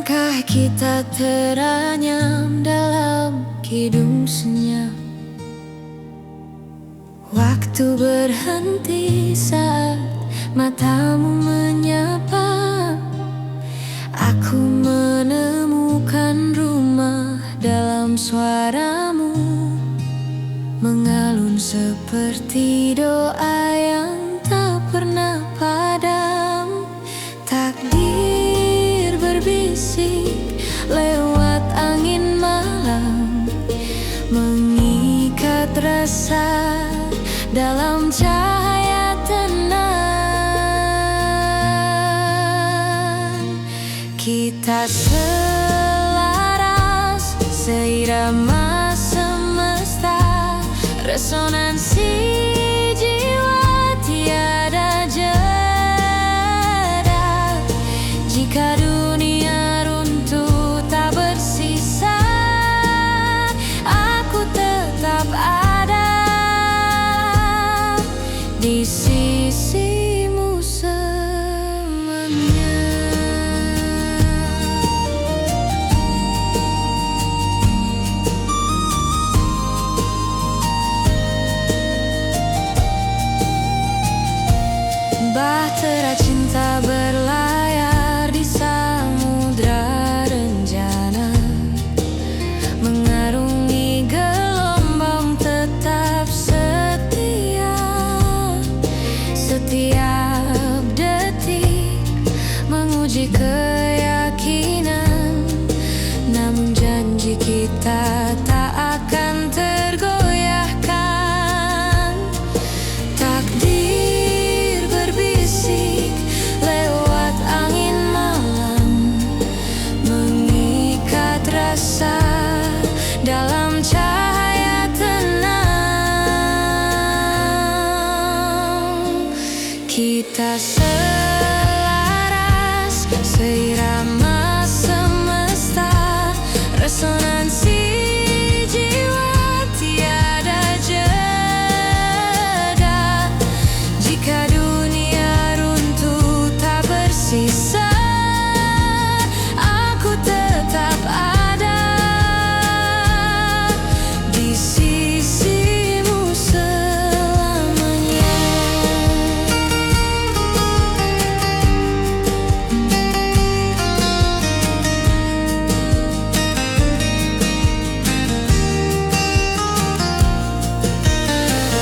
Langkah kita teranyam dalam kidung senyap. Waktu berhenti saat matamu menyapa. Aku menemukan rumah dalam suaramu, mengalun seperti doa yang tak pernah padam. Takdir berbisik lewat angin malam, mengikat rasa dalam cahaya tenang. Kita selaras seirama semesta, resonansi jiwa tiada jeda. Jika dunia runtuh tak bersisa, aku tetap ada di sisimu selamanya. Bahtera cinta berlayar di samudra rencana, mengarungi gelombang tetap setia. Setiap detik menguji keyakinan, namun janji kita tak akan tergoyahkan. Takdir berbisik lewat angin malam, mengikat rasa dalam cahaya tenang. Kita selaras seirama semesta, resonansi jiwa tiada jeda. Jika dunia runtuh tak bersisa, aku tetap ada di sisimu selamanya.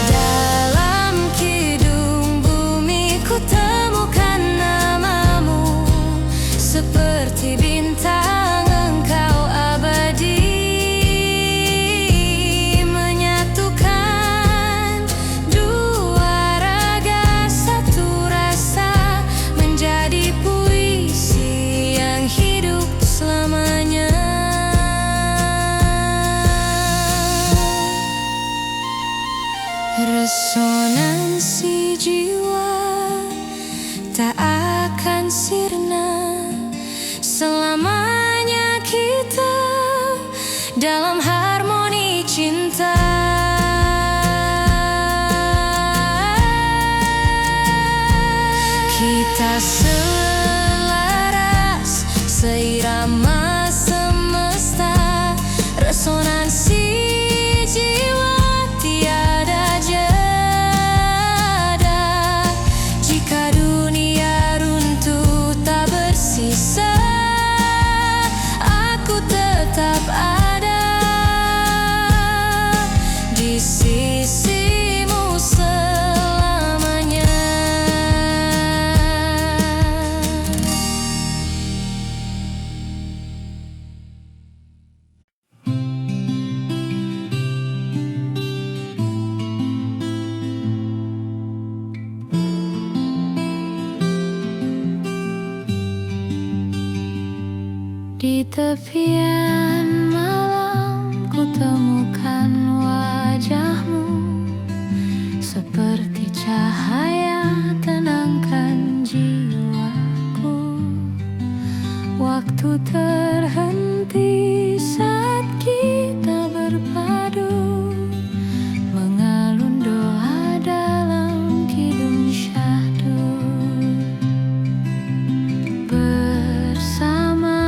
Dalam kidung bumi ku temukan namamu, seperti bintang engkau abadi, menyatukan dua raga satu rasa, menjadi puisi yang hidup selamanya. Resonansi jiwa tak akan sirna, selamanya kita dalam harmoni cinta. Kita selaras seirama semesta, resonansi jiwa tiada jeda. Jika dunia runtuh tak bersisa, aku tetap ada di sisimu selamanya. Di tepian malam ku temukan wajahmu, seperti cahaya tenangkan jiwaku. Waktu terhenti saat kita berpadu, mengalun doa dalam kidung syahdu. Bersama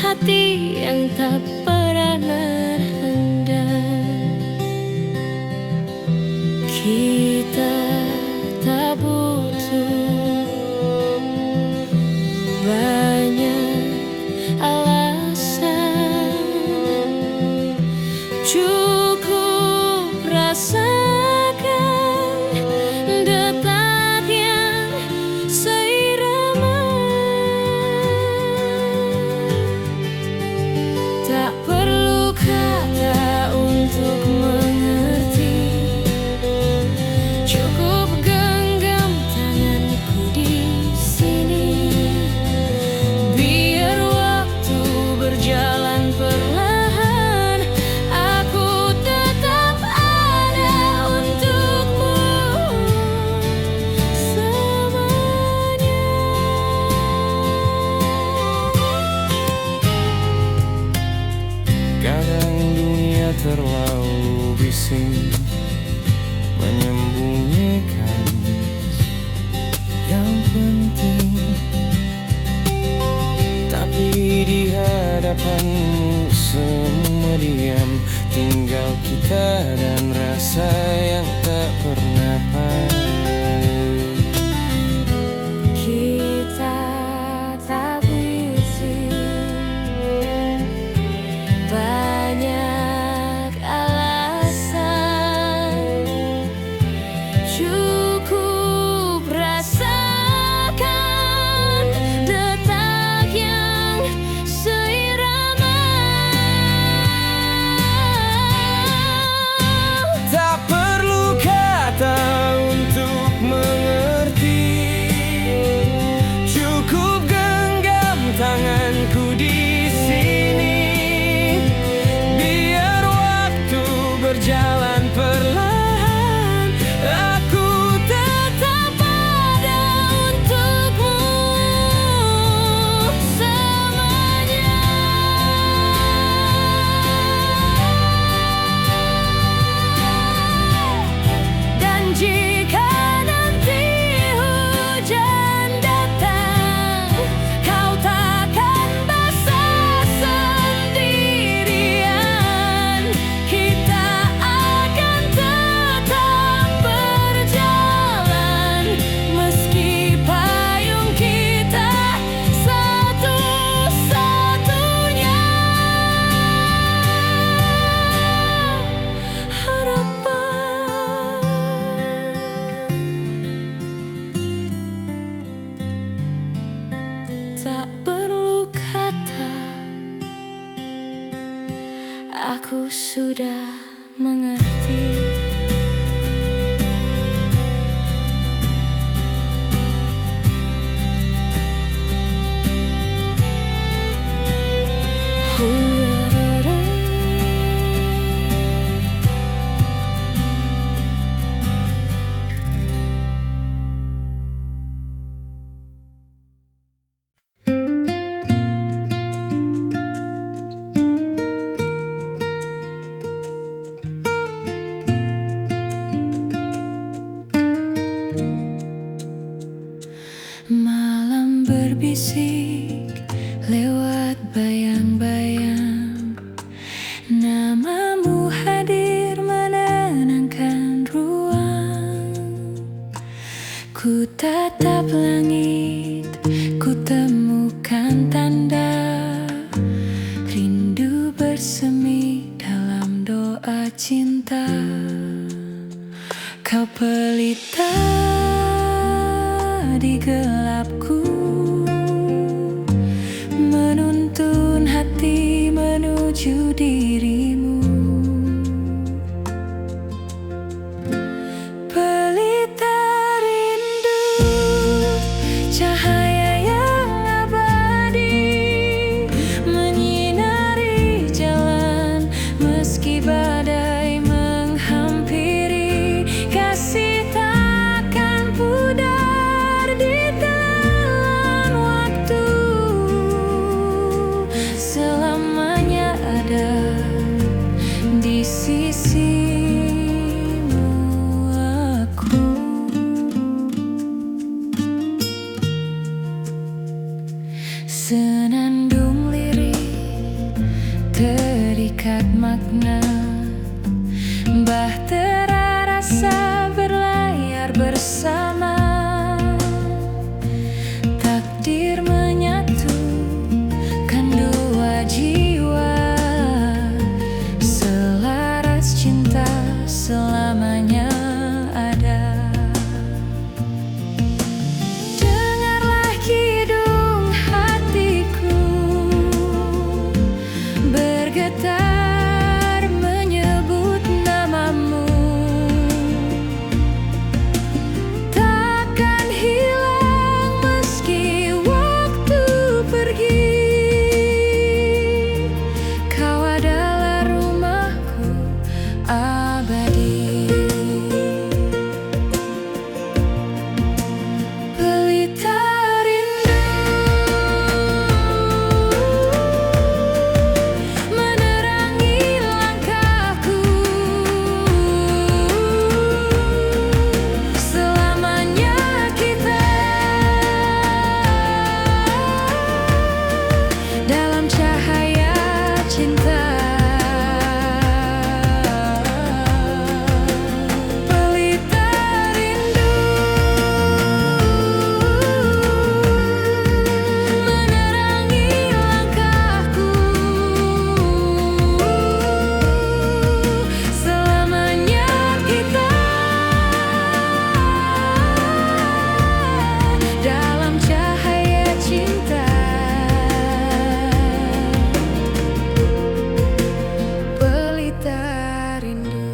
hati yang tak pernah rendah. Kita tak butuh banyak alasan, cukup rasakan detak yang seirama. Tak perlu kata untuk mengerti, cukup genggam tanganku di sini. Biar waktu berjalan perlahan, aku tetap ada untukmu selamanya. Kadang dunia terlalu bising, menyembunyikan yang penting, tapi di hadapanmu semua diam. Tinggal kita dan rasa yang tak pernah paham. Kita tak bising banyak alasan, cukup rasakan detak yang seirama. Tak perlu kata untuk mengerti, cukup genggam tanganku di sini. Biar waktu berjalan perlahan, aku tetap ada untukmu selamanya. Dan jika nanti hujan datang, kau takkan basah sendirian. Kita akan tetap berjalan, meski payung kita satu-satunya harapan. Tak perlu kata, aku sudah mengerti. Malam berbisik lewat bayang-bayang, namamu hadir menenangkan ruang. Ku tatap langit, ku temukan tanda rindu bersemi dalam doa cinta. Kau pelita di gelapku, menuntun hati menuju dirimu. Pelita rindu, cahaya yang abadi, menyinari jalan meski badai menghampiri. Kasih takkan pudar di telan waktu, selamanya ada terikat makna, bahtera rasa berlayar bersama. Takdir menyatukan dua jiwa, selaras cinta selamanya ada. Dengarlah kidung hatiku bergetar menyebut namamu. Takkan hilang meski waktu pergi, kau adalah rumahku abadi. Pelita rindu menerangi langkahku, selamanya kita dalam cahaya cinta. Pelita rindu menerangi langkahku, selamanya kita dalam cahaya cinta. Pelita rindu.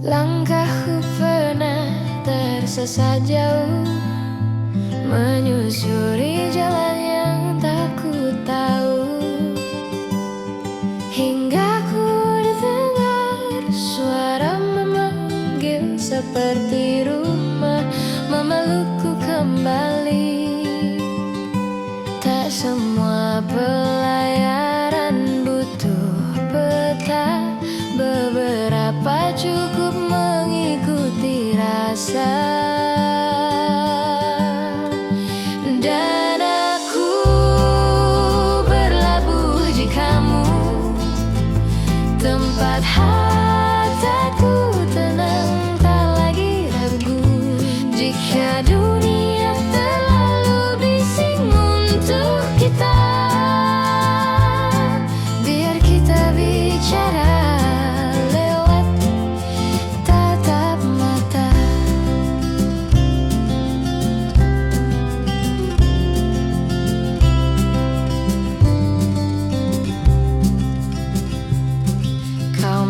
Langkahku pernah tersesat jauh, menyusuri jalan yang tak ku tahu, hingga ku dengar suara memanggil seperti rumah, memelukku kembali. Tak semua pelayaran butuh peta, beberapa cukup mengikuti rasa. Dan aku berlabuh di kamu, tempat hatiku tenang, tak lagi ragu. Jika dunia terlalu bising untuk kita, biar kita bicara lewat tatap mata. Kau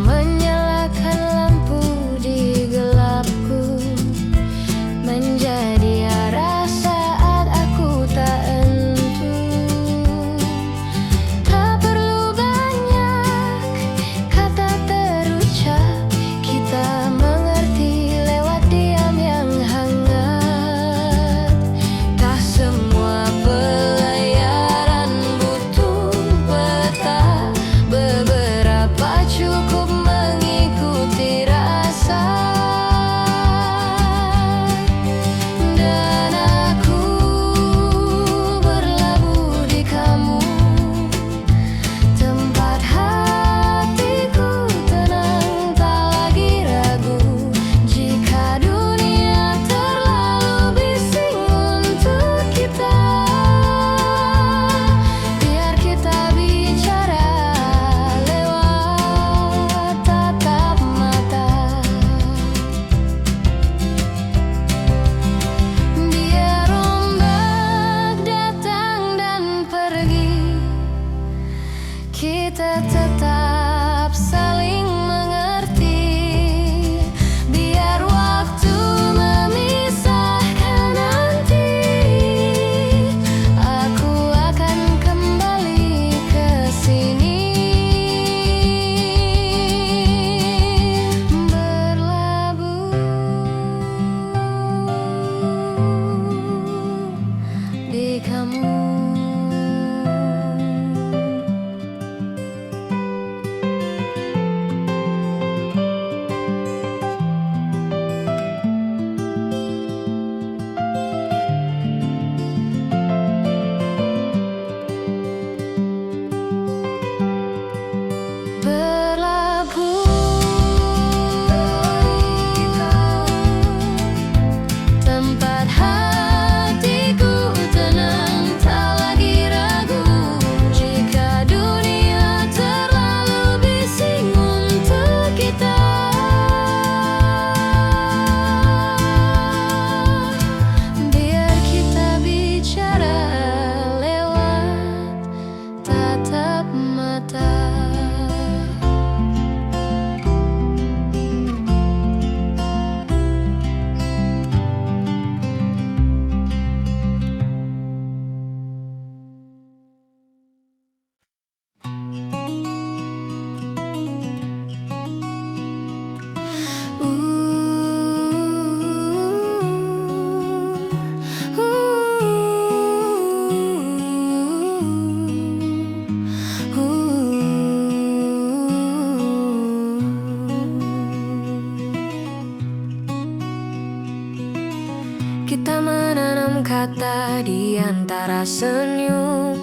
menanam kata di antara senyum,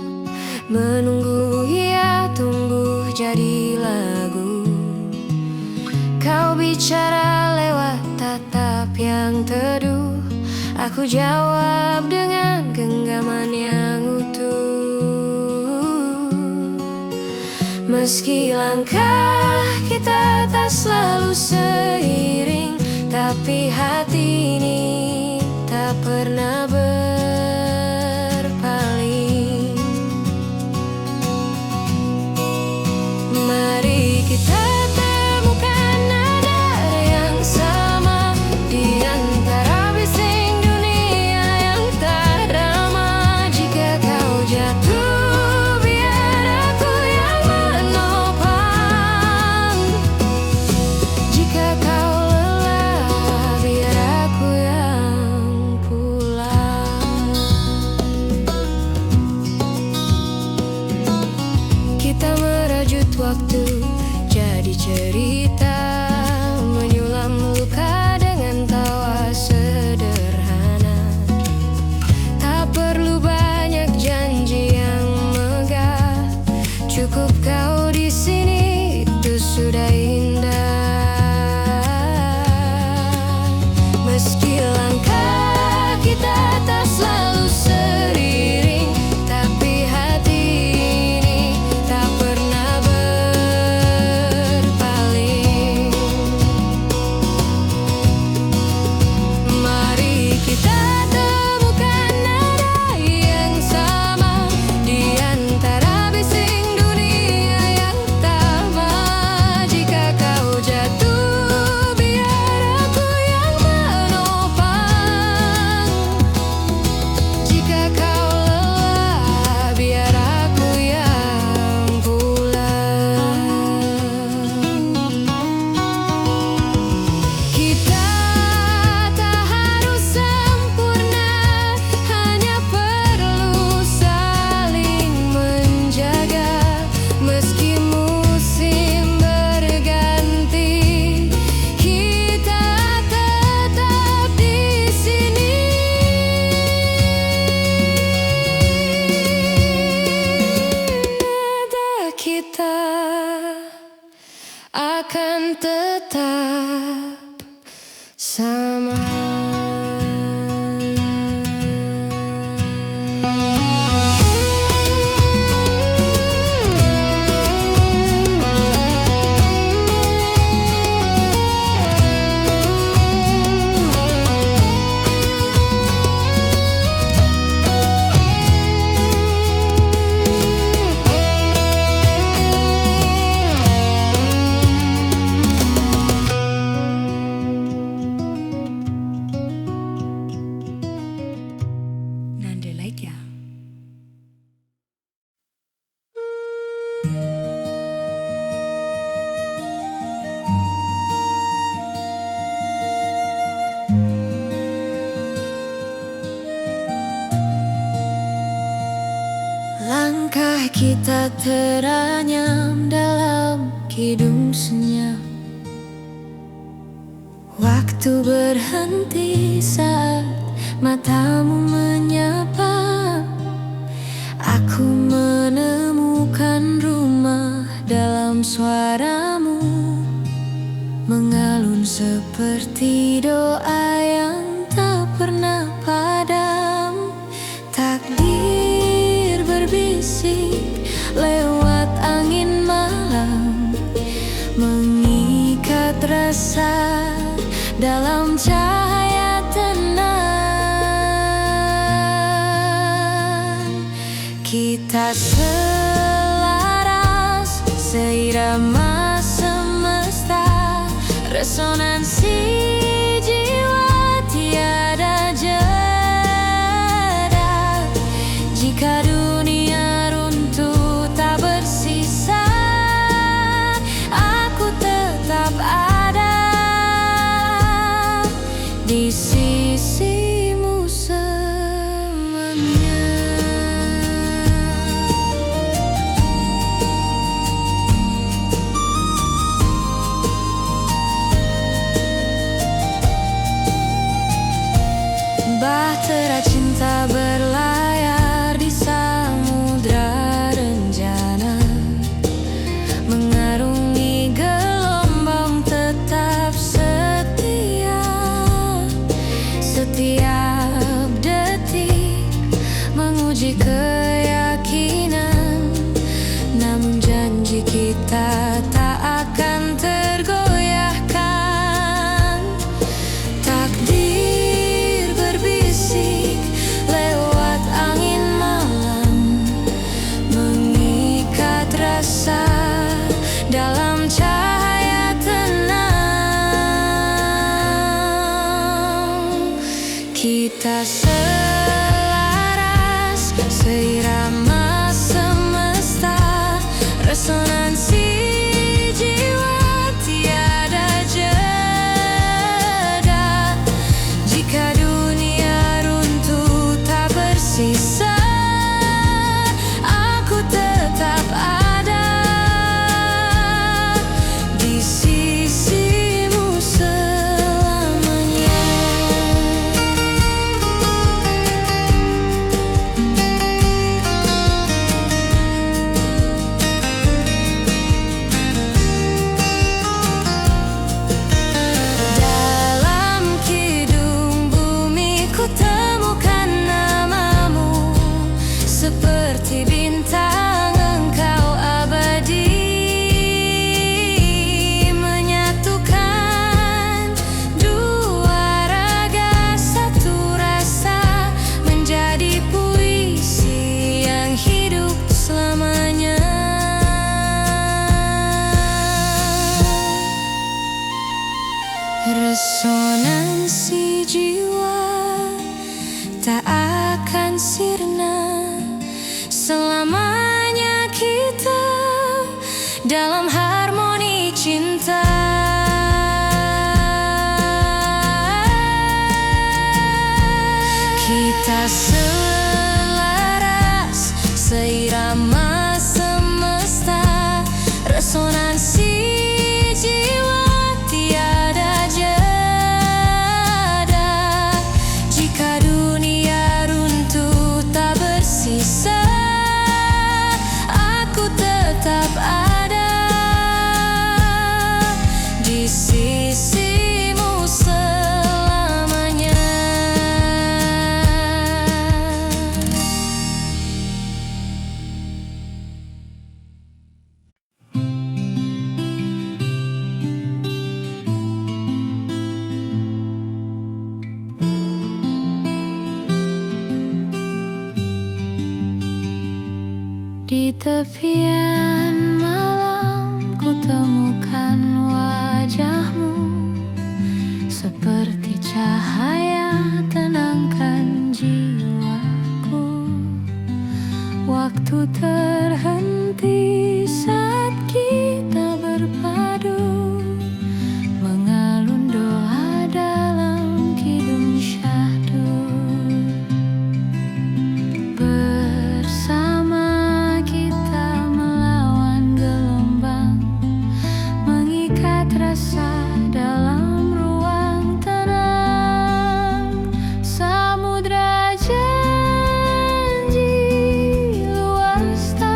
menunggu ia tumbuh jadi lagu. Kau bicara lewat tatap yang teduh, aku jawab dengan genggaman yang utuh. Meski langkah kita tak selalu seiring, tapi hati ini tak pernah berpaling. Mari kita temukan nada yang sama di antara bising dunia yang tak ramah. Jika kau jatuh, biar aku yang menopang. Jika kau lelah, biar aku yang pulang. Kita merajut waktu jadi cerita, menyulam luka dengan tawa sederhana. Tak perlu banyak janji yang megah, cukup kau di sini, itu sudah indah. Meski langkah kita tak selalu seiring, tapi hati ini tak pernah berpaling. Mari kita temukan nada yang sama di antara bising dunia yang tamat. Jika kau jatuh, biar aku yang menopang. Jika kau lelah, biar aku yang pulang. Kita tak harus sempurna, hanya perlu saling menjaga. Meski musim berganti, kita tetap di sini. Nada kita akan tetap sama. Nandelaitya. Langkah kita teranyam dalam kidung senyap. Waktu berhenti saat matamu menyapa. Aku menemukan rumah dalam suaramu, mengalun seperti doa yang tak pernah padam. Takdir berbisik lewat angin malam, mengikat rasa dalam cahaya tenang. Kita selaras, seirama semesta, resonansi jiwa tiada jeda. Jika dunia runtuh tak bersisa, aku tetap ada di sisimu selamanya. Bahtera seirama semesta, resonansi jiwa tiada jeda. Jika dunia runtuh tak bersisa, aku tetap ada di sisimu selamanya. Dalam kidung bumi ku temukan namamu, seperti bintang engkau abadi, menyatukan dua raga satu rasa, menjadi puisi yang hidup selamanya. Resonansi jiwa tak akan sirna, selamanya kita dalam harmoni cinta. Kita selaras, seirama semesta, resonansi jiwa tiada jeda. Jika dunia runtuh tak bersisa, aku tetap ada di sisimu selamanya. Di tepian malam ku temukan wajahmu, seperti cahaya tenangkan jiwaku. Waktu terhenti saat kita berpadu, mengalun doa dalam kidung syahdu. Bersama kita melawan gelombang, mengikat rasa dalam ruang tenang. Samudra janji luas tak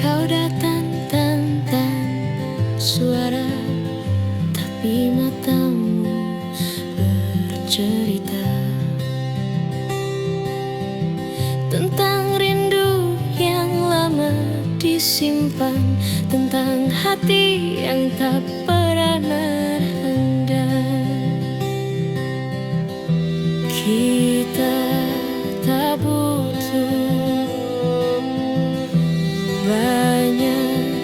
Kau datang tanpa suara, tapi matamu bercerita tentang rindu yang lama disimpan, tentang hati yang tak pernah handal. Kita tak butuh banyak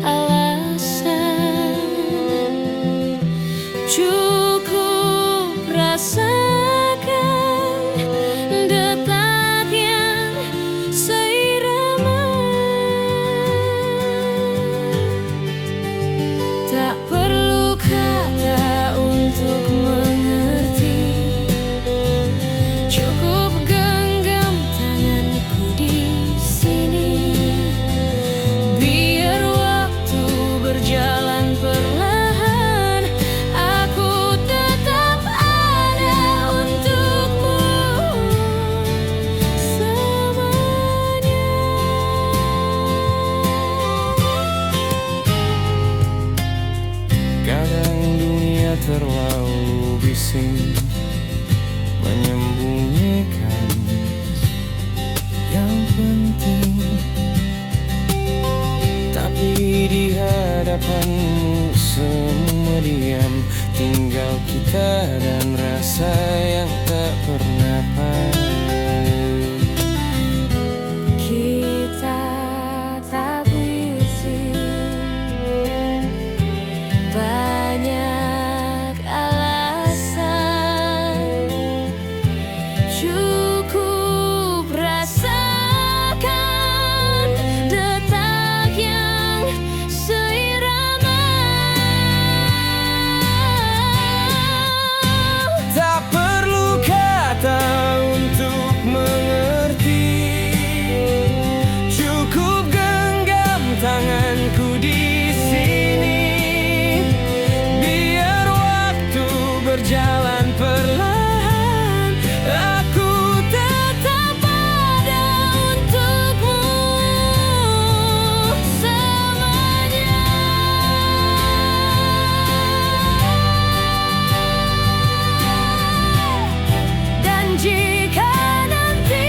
alasan, cukup rasakan detak yang seirama. Tak perlu kata untuk mengerti, cukup genggam tanganku di sini. Biar waktu berjalan perlahan, aku tetap ada untukmu selamanya. Kadang dunia terlalu bising, menyembunyikan yang penting, tapi di hadapanmu semua diam. Tinggal kita dan rasa yang tak pernah paham. Kita tak berisi banyak alasan, cukup rasakan detak yang seirama. Tak perlu kata untuk mengerti, cukup genggam tanganku di sini. Biar waktu berjalan perlahan, aku tetap ada untukmu selamanya. Dan jika nanti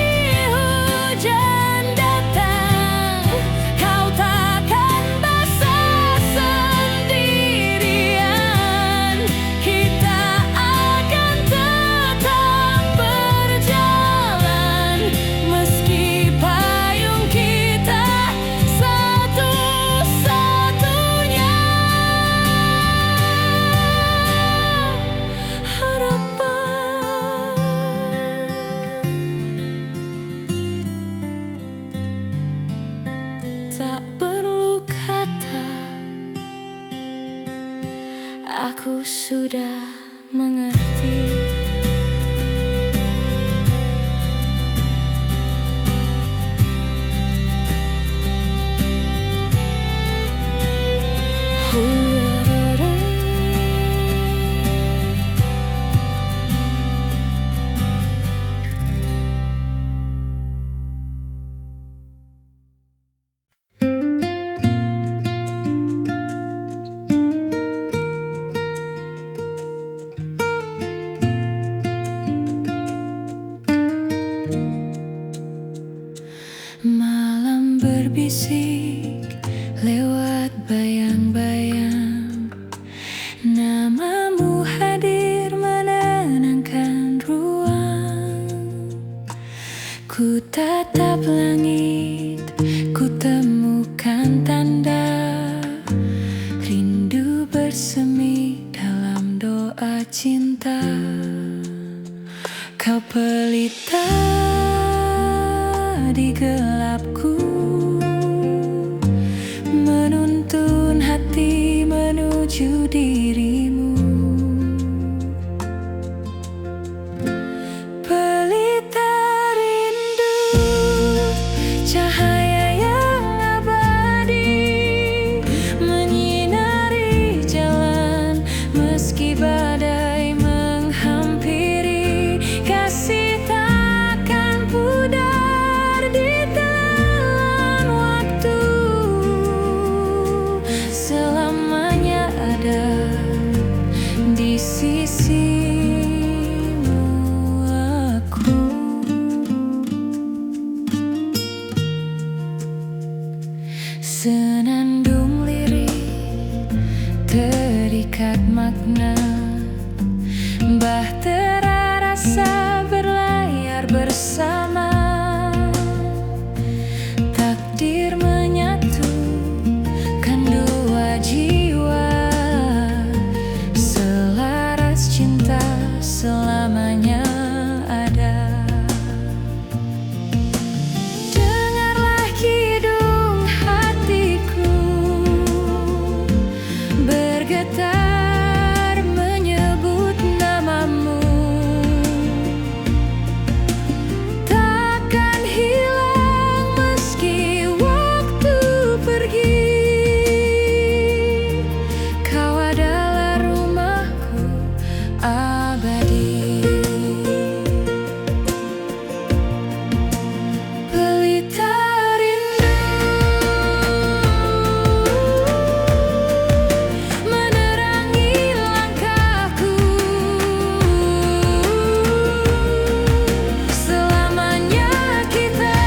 hujan datang, kau takkan basah sendirian. Kita akan tetap berjalan, meski payung kita satu-satunya harapan. Tak perlu kata, aku sudah mengerti. Malam berbisik lewat bayang-bayang, namamu hadir menenangkan ruang. Ku tatap langit, ku temukan tanda rindu bersemi dalam doa cinta. Kau pelita di gelapku, menuntun hati menuju dirimu. Pelita rindu Senandung lirik terikat makna, bahtera rasa berlayar bersama. Takdir menyatukan dua jiwa, selaras cinta selamanya ada. Dengarlah kidung hatiku bergetar menyebut namamu. Takkan hilang meski waktu pergi, kau adalah rumahku abadi. Pelita rindu menerangi langkahku, selamanya kita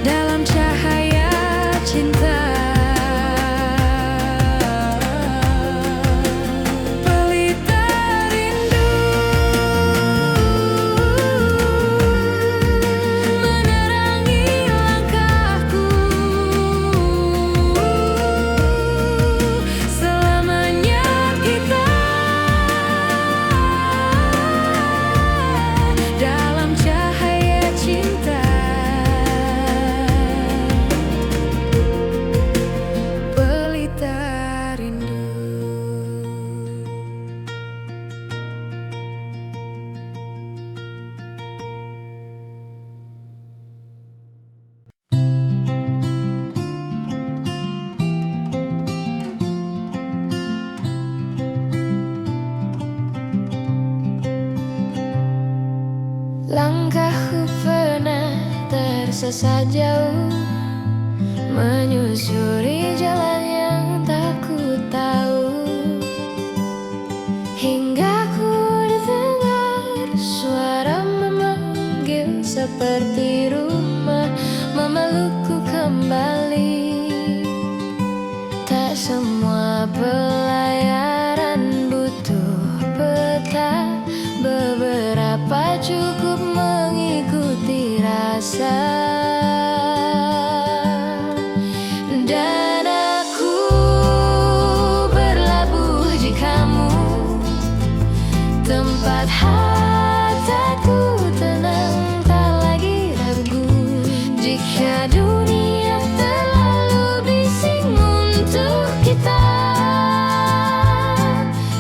dalam cahaya cinta. Pelita rindu menerangi langkahku, selamanya kita dalam cahaya cinta. Pelita rindu. Langkahku pernah tersesat jauh, menyusuri jalan yang tak ku tahu, hingga ku dengar suara memanggil seperti rumah, memelukku kembali. Tak semua pelayaran butuh peta, beberapa cukup mengikuti rasa. Dan aku berlabuh di kamu, tempat hatiku tenang, tak lagi ragu. Jika dunia terlalu bising untuk kita,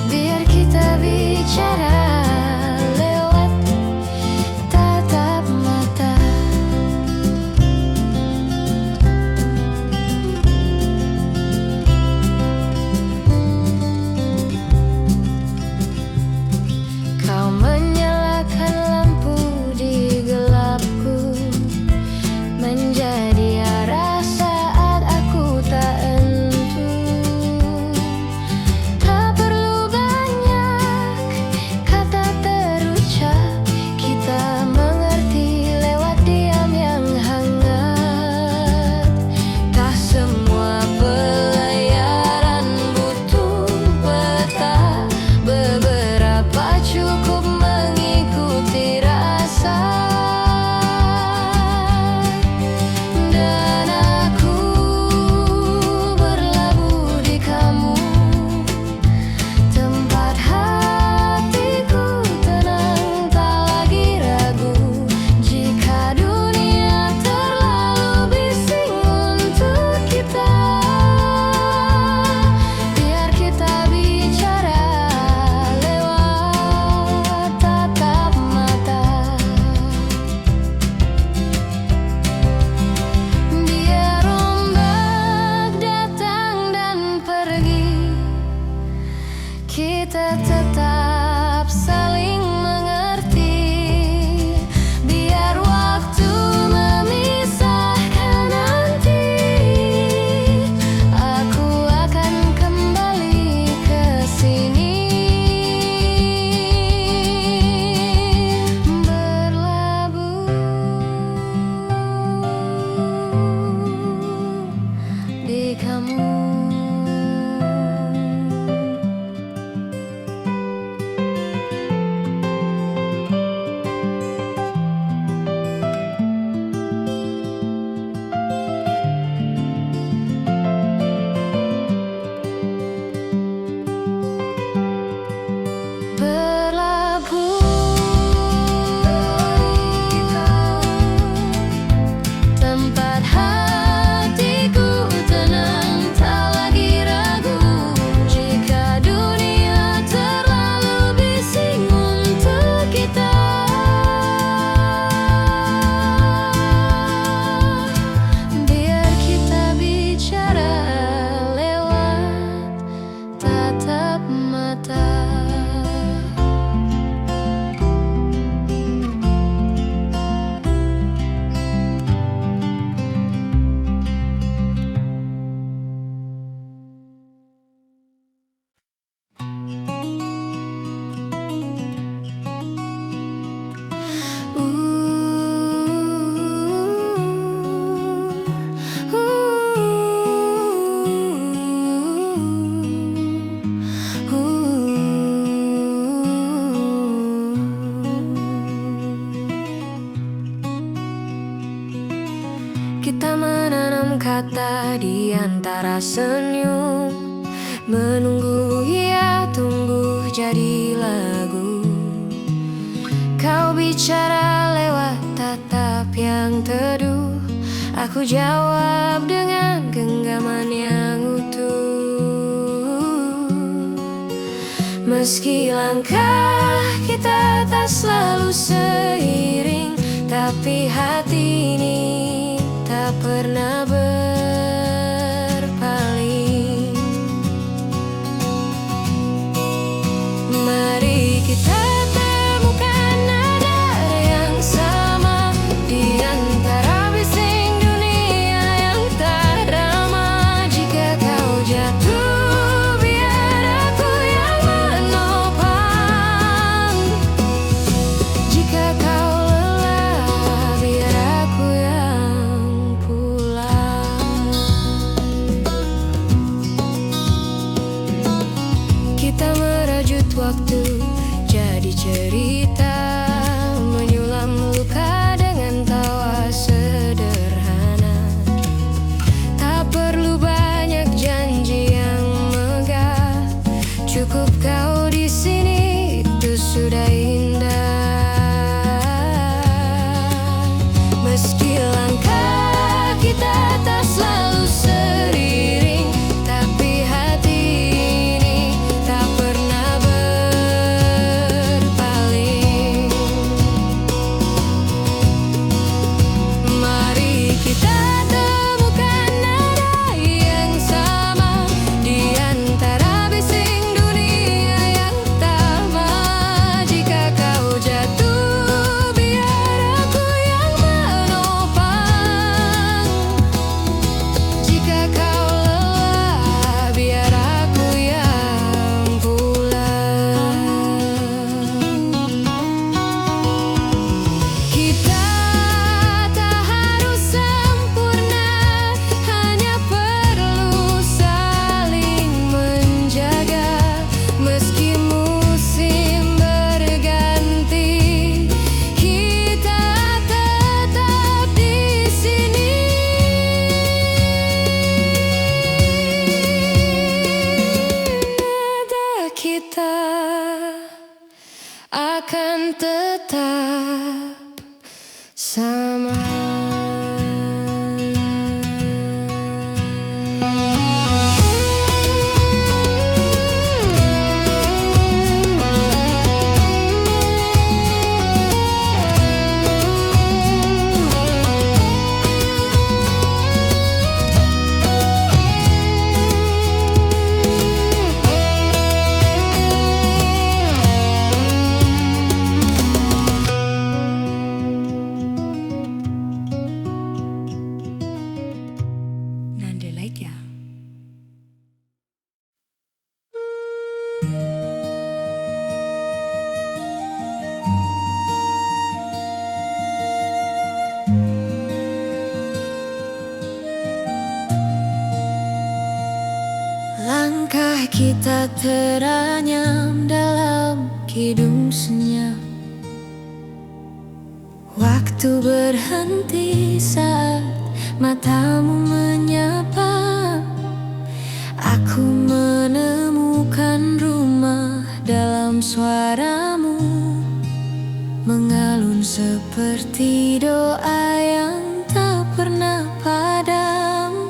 biar kita bicara lewat tatap mata. Kita menanam kata di antara senyum, menunggu ia tumbuh jadi lagu. Kau bicara lewat tatap yang teduh, aku jawab dengan genggaman yang utuh. Meski langkah kita tak selalu seiring, tapi hati ini tak pernah berpaling. Mari kita temukan nada yang sama di antara bising dunia yang tak ramah. Jika kau jatuh, biar aku yang menopang. Jika kau lelah, biar aku yang pulang. Kita merajut waktu jadi cerita, menyulam luka dengan tawa sederhana. Tak perlu banyak janji yang megah, cukup kau di sini, itu sudah indah. Meski langkah kita tak selalu seiring, tapi hati ini tak pernah berpaling. Mari kita temukan nada yang sama di antara bising dunia yang tamat. Jika kau jatuh, biar aku yang menopang. Jika kau lelah, biar aku yang pulang. Kita tak harus sempurna, hanya perlu saling menjaga. Meski musim berganti, kita tetap di sini. Nada kita akan tetap sama. Nanda like ya. Langkah kita teranyam dalam kidung senyap. Waktu berhenti saat matamu menyapa. Aku menemukan rumah dalam suaramu, mengalun seperti doa yang tak pernah padam.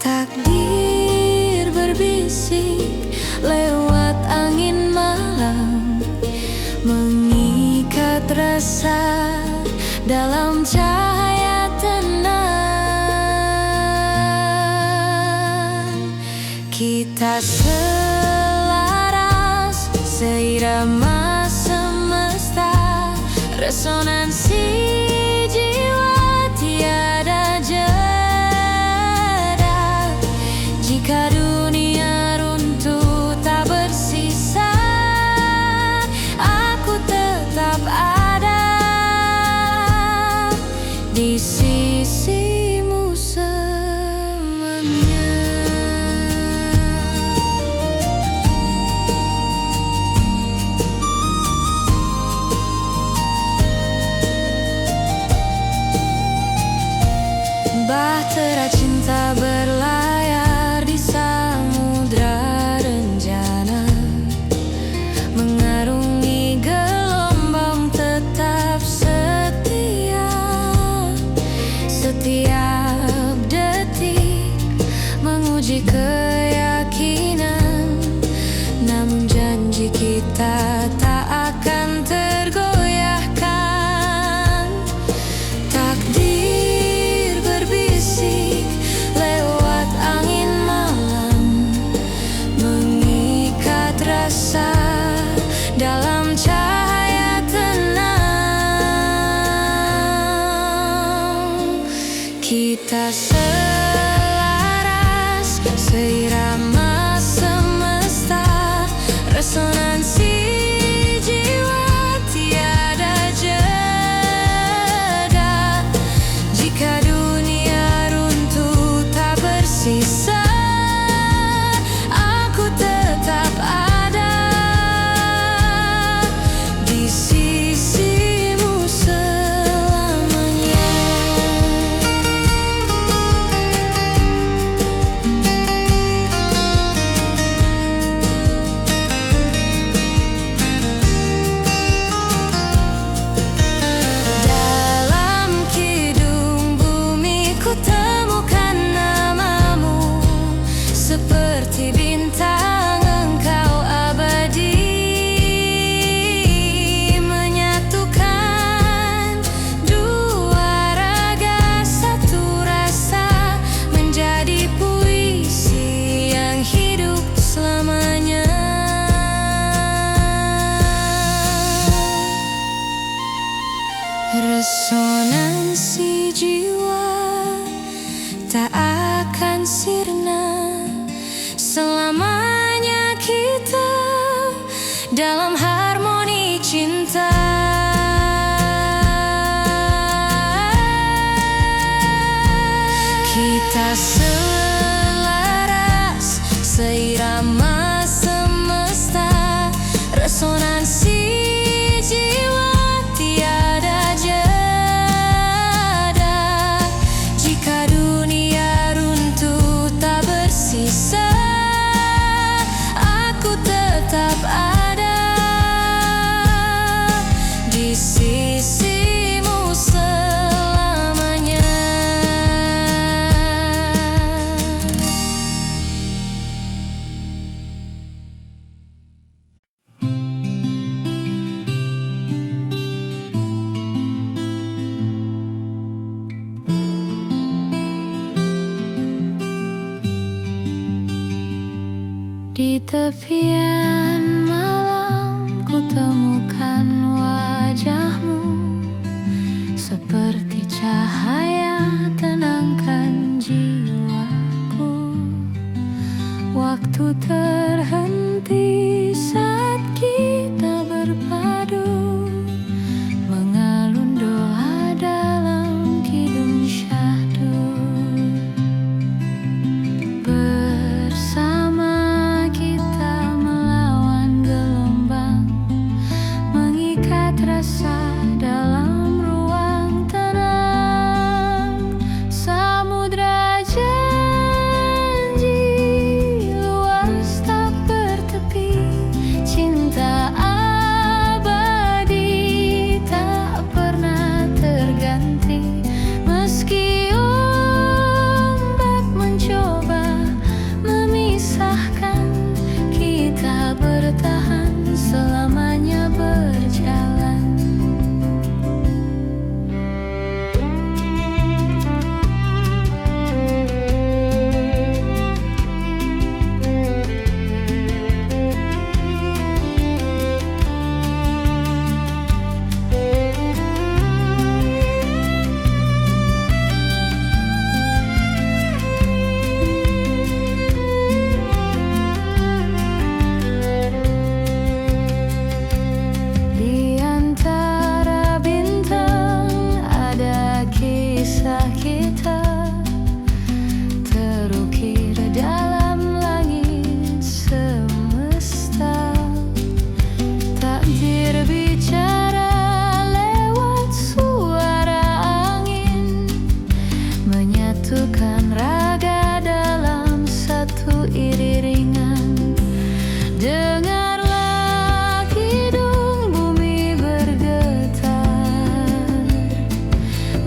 Takdir berbisik lewat angin malam, mengikat rasa dalam cahaya tenang. Kita selaras, seirama semesta, resonansi jiwa tiada jeda. Jika dunia runtuh tak bersisa, aku tetap ada di sisimu selamanya. Bye. Kita selaras, seirama semesta, resonansi jiwa tiada jeda. Jika dunia runtuh tak bersisa, aku tetap ada di sisimu selamanya. Dalam kidung bumi ku temukan namamu, seperti bintang engkau abadi, menyatukan dua raga satu rasa, menjadi puisi yang hidup selamanya. Resonansi jiwa tak akan sirna, selamanya kita dalam harmoni cinta. Kita selaras, seirama semesta, resonansi jiwa tiada jeda. Jika dunia runtuh tak bersisa, aku tetap ada di sisimu selamanya. Di tepian malam ku temukan wajahmu, seperti cahaya tenangkan jiwaku. Waktu terhenti saat kita berpadu, mengalun doa dalam kidung syahdu. Bersama kita melawan gelombang, mengikat rasa dalam ruang tenang. Samudra janji luas tak bertepi, cinta abadi tak pernah terganti. Meski ombak mencoba memisahkan, kita bertahan selamanya berjalan. Di antara bintang ada kisah kita, terukir dalam langit semesta. Takdir bicara lewat suara angin, menyatukan raga dalam satu iringan. Dengarlah kidung bumi bergetar,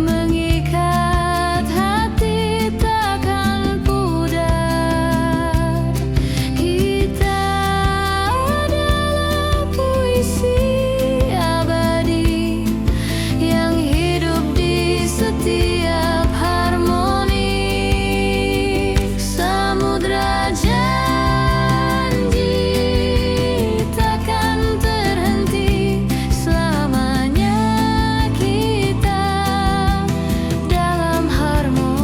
mengikat hati takkan pudar. Kita adalah puisi abadi yang hidup di setiap harmoni. Samudra janji takkan terhenti, selamanya kita dalam harmoni.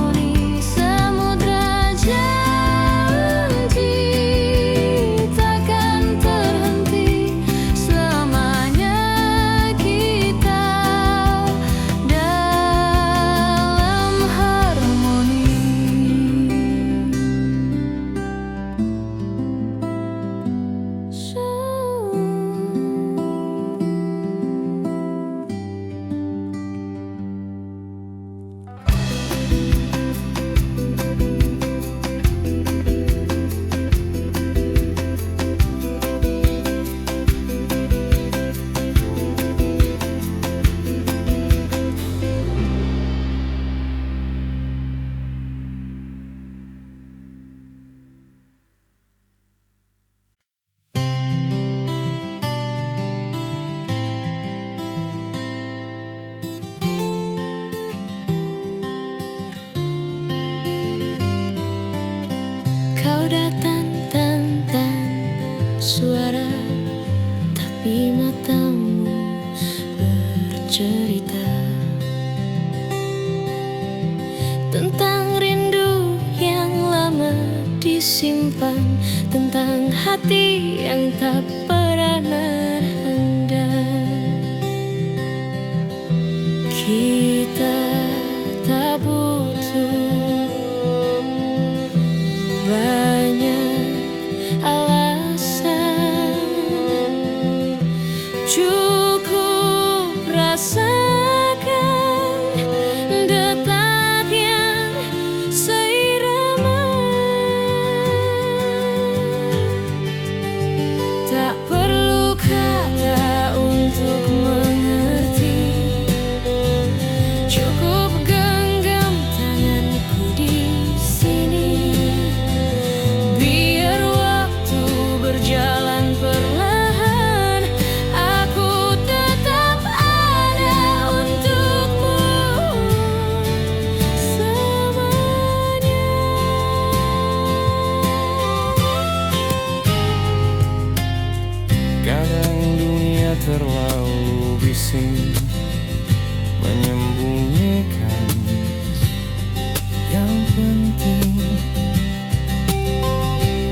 tentang rindu yang lama disimpan, tentang hati yang tak pernah renggang. Kita tak butuh banyak alasan, cukup rasakan detak yang seirama. Tak perlu kata untuk mengerti, cukup genggam tanganku di sini. Biar waktu berjalan perlahan, aku tetap ada untukmu selamanya. Kadang dunia terlalu bising, menyembunyikan yang penting,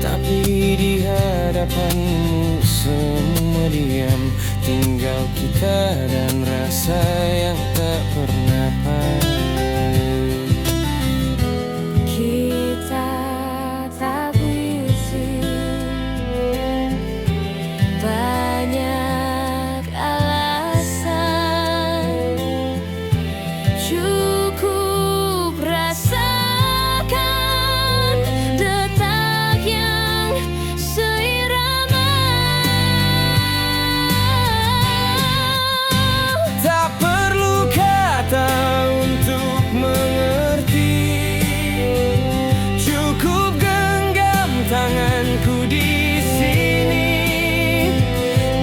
tapi di hadapanmu semua diam, tinggal kita dan rasa yang tak pernah paham. Kita tak bising banyak alasan, cukup rasakan detak yang seirama. Tak perlu kata untuk mengerti, cukup genggam tanganku di sini.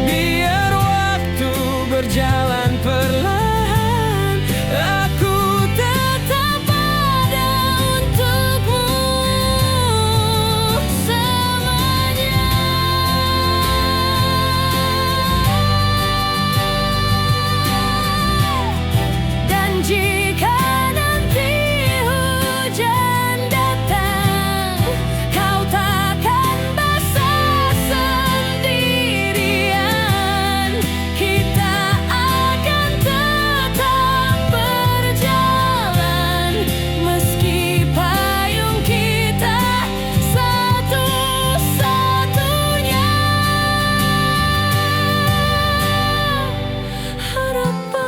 Biar waktu berjalan perlahan, aku Tetap ada untukmu selamanya. Dan jika nanti hujan datang, kau takkan basah sendirian. Kita akan tetap berjalan, meski payung kita satu-satunya harapan.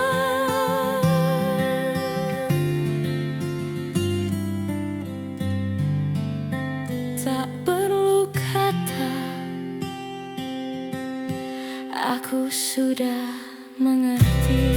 Tak perlu kata, aku sudah mengerti.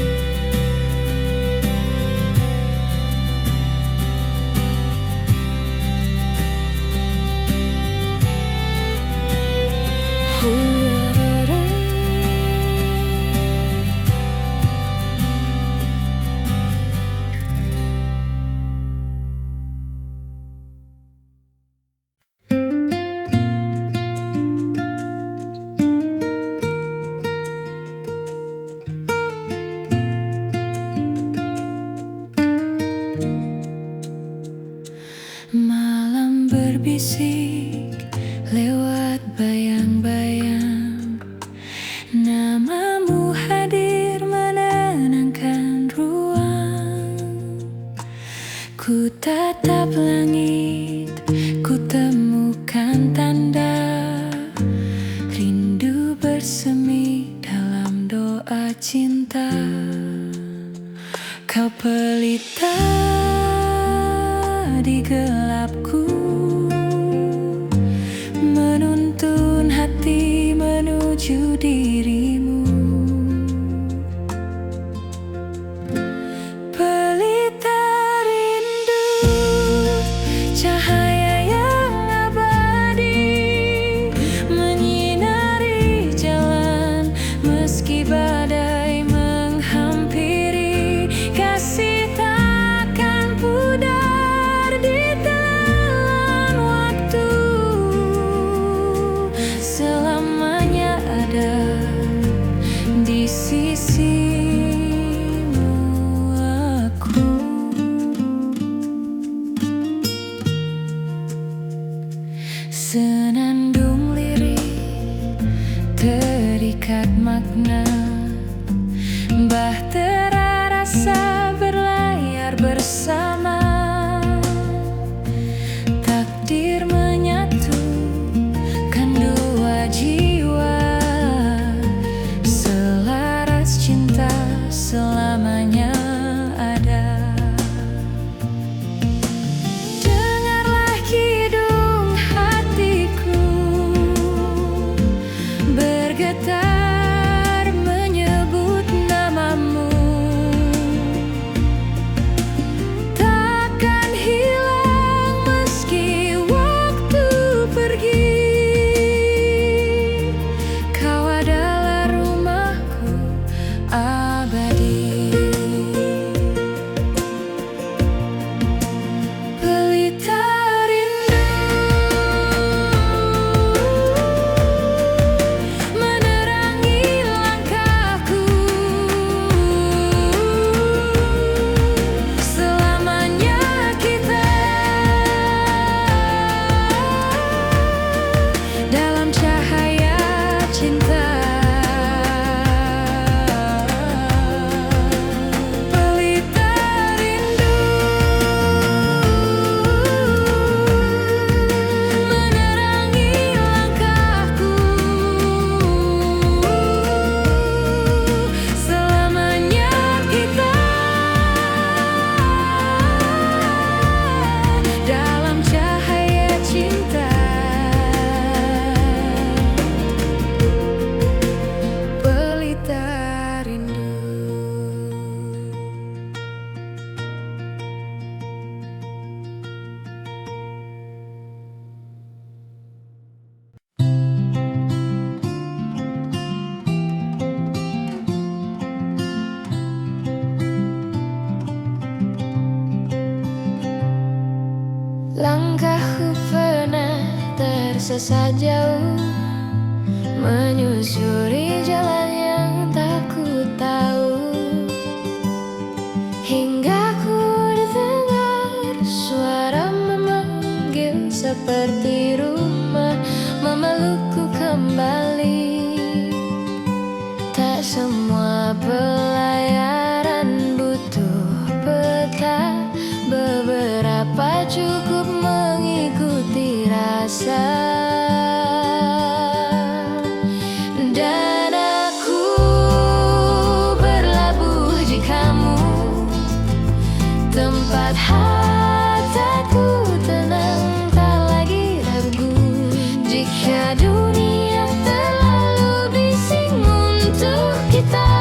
Malam berbisik lewat bayang-bayang, namamu hadir menenangkan ruang. Ku tatap langit, ku temukan tanda rindu bersemi dalam doa cinta. Kau pelita di gelapku, menuntun hati menuju dirimu. Pelita rindu, cahaya yang abadi, menyinari jalan meski badai menghampiri. Kasih takkan pudar di telan. makna. Bahtera rasa berlayar bersama, takdir menyatukan dua jiwa, selaras cinta selamanya ada. Dengarlah kidung hatiku bergetar menyebut namamu. Takkan hilang meski waktu pergi, kau adalah rumahku abadi. Pelita rindu menerangi langkahku, selamanya kita dalam cahaya cinta. Pelita rindu menerangi langkahku, selamanya kita dalam cahaya cinta. Pelita rindu. Langkahku pernah tersesat jauh, menyusuri jalan yang tak ku tahu, hingga ku dengar suara memanggil seperti rumah, memelukku kembali. Tak semua pelayaran butuh peta, beberapa cukup mengikuti rasa. Dan aku berlabuh di kamu, tempat hatiku tenang, tak lagi ragu. Jika dunia terlalu bising untuk kita,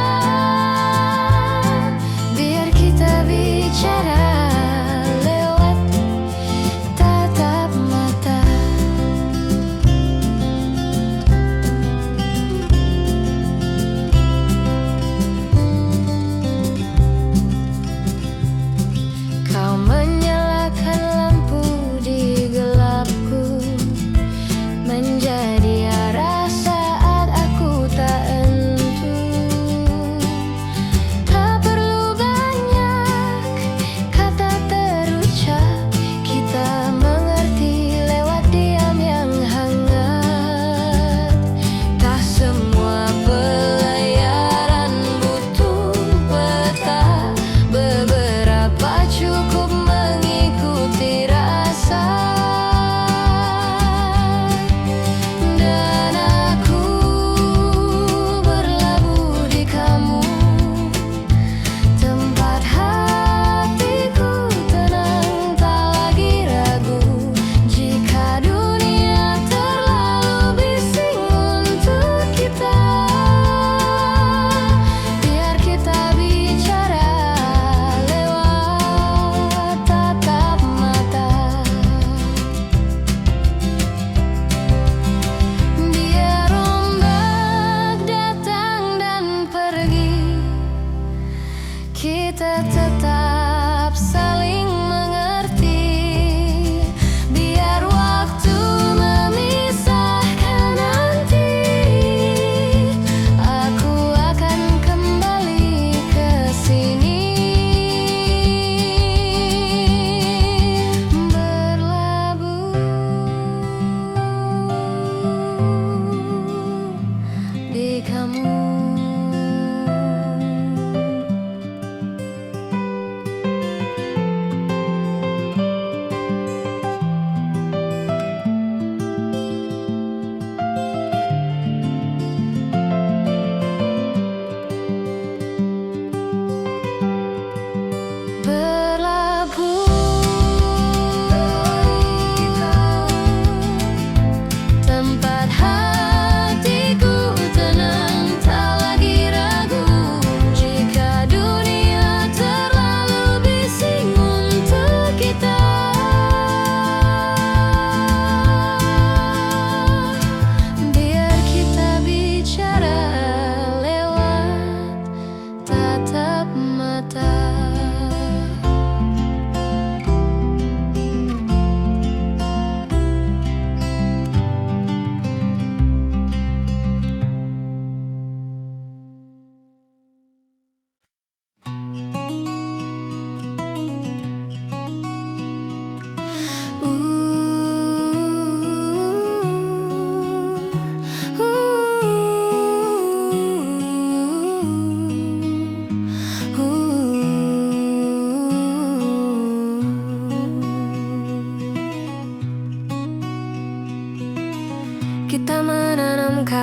biar kita bicara lewat tatap mata. Kau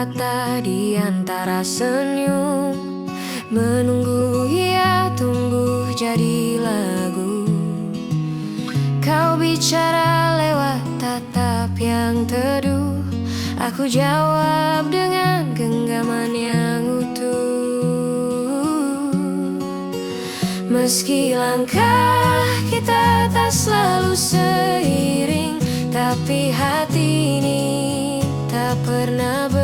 kata di antara senyum, menunggu ia tumbuh jadi lagu. Kau bicara lewat tatap yang teduh, aku jawab dengan genggaman yang utuh. Meski langkah kita tak selalu seiring, tapi hati ini tak pernah berpaling.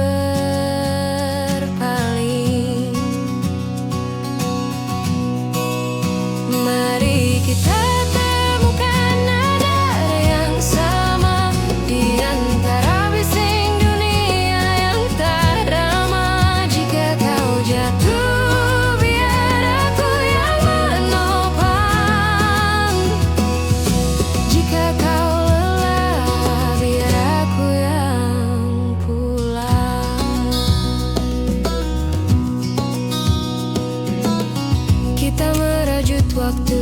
Mari kita temukan nada yang sama di antara bising dunia yang tak ramah. Jika kau jatuh, biar aku yang menopang. Jika kau lelah, biar aku yang pulang. Kita merajut waktu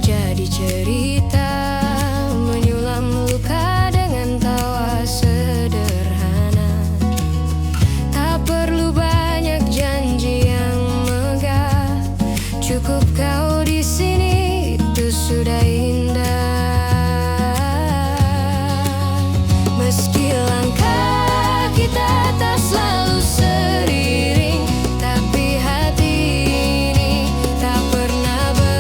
jadi cerita, menyulam luka dengan tawa sederhana. Tak perlu banyak janji yang megah, cukup kau di sini, itu sudah indah. Meski langkah kita tak selalu seiring, tapi hati ini tak pernah berpaling.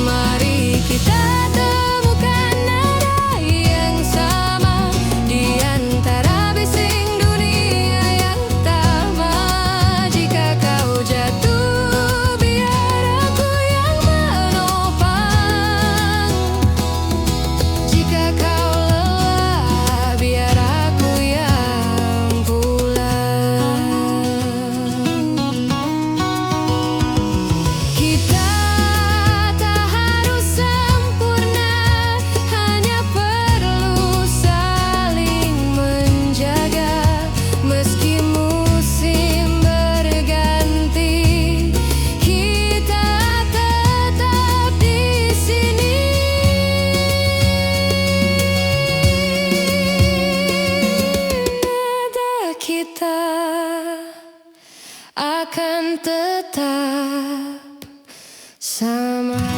Mari kita temukan nada yang sama di antara bising dunia yang tamat. Jika kau jatuh, biar aku yang menopang. Jika kau lelah, biar aku yang pulang. Kita tak harus sempurna, hanya perlu saling menjaga. Meski musim berganti, kita tetap di sini. Nada kita akan tetap sama.